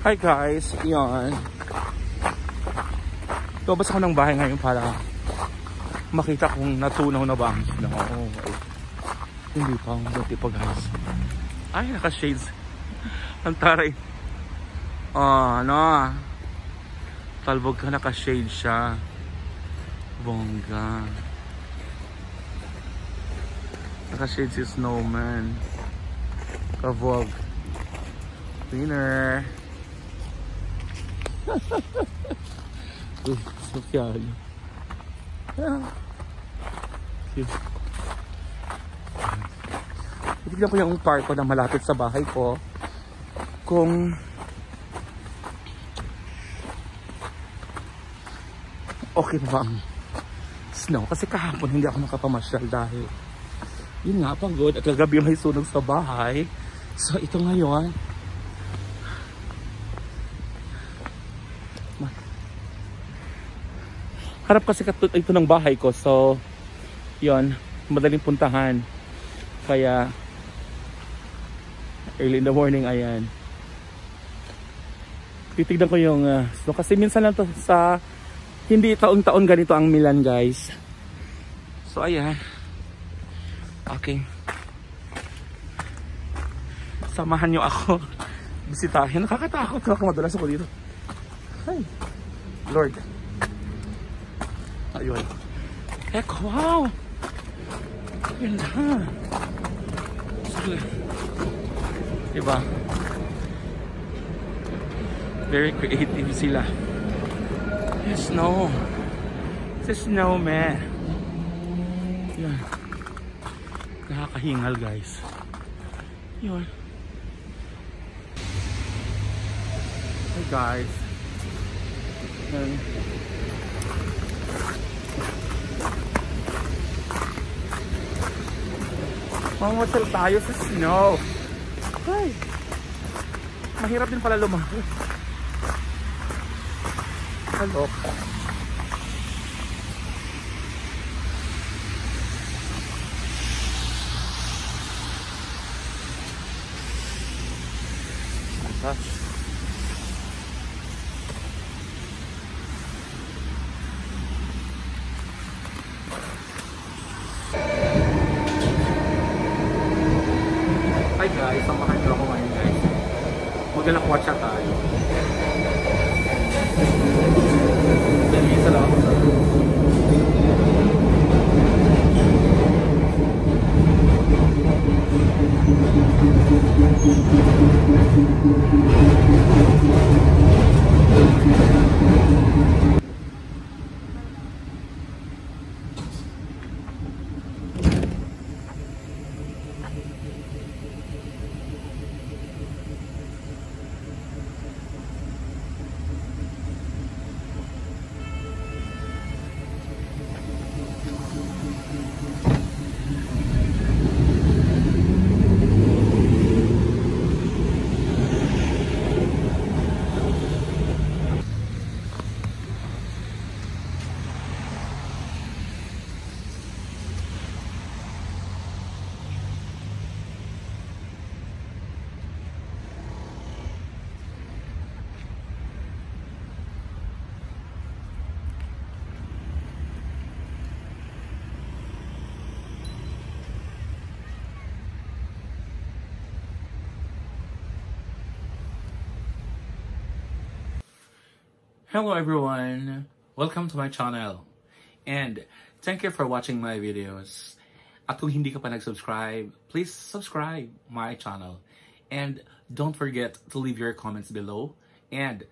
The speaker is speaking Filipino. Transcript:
Hi guys, yan. Lumabas ako ng bahay ngayon para makita kung natunaw na ba ang snow. Hindi pa, buti pa guys. Ay, naka-shades. Ang taray. Ano? Talbog ka, naka-shade siya. Bongga. Naka-shade si snowman. Kavog. Winner. Social. Titignan ko yung park ko na malapit sa bahay ko. Kung okay ba ang snow. Kasi kahapon hindi ako nakapamasyal dahil yun nga, pagod. At kagabi may sunog sa bahay. So ito ngayon, harap kasi ito ng bahay ko. So yun, madaling puntahan. Kaya early in the morning, ayan, titignan ko yung snow. Kasi minsan lang to sa, hindi taon-taon ganito ang Milan guys. So ayan, okay, samahan nyo ako bisitahin. Nakakatakot ako, madulas ako dito. Ay Lord. Ayun. Eko, wow! Ganda. Diba? Very creative sila. It's snow. It's a snowman. Yan. Nakakahingal guys. Yun. Hey guys. Yan. Mamamasal tayo sa snow. Ay, mahirap din pala lumaki. Halok. Hi guys, samahan nyo ako ngayon guys. Magalakwatsa tayo. Isa lang ako sa Hello everyone, welcome to my channel and thank you for watching my videos. At kung hindi ka pa nag-subscribe, please subscribe my channel and don't forget to leave your comments below and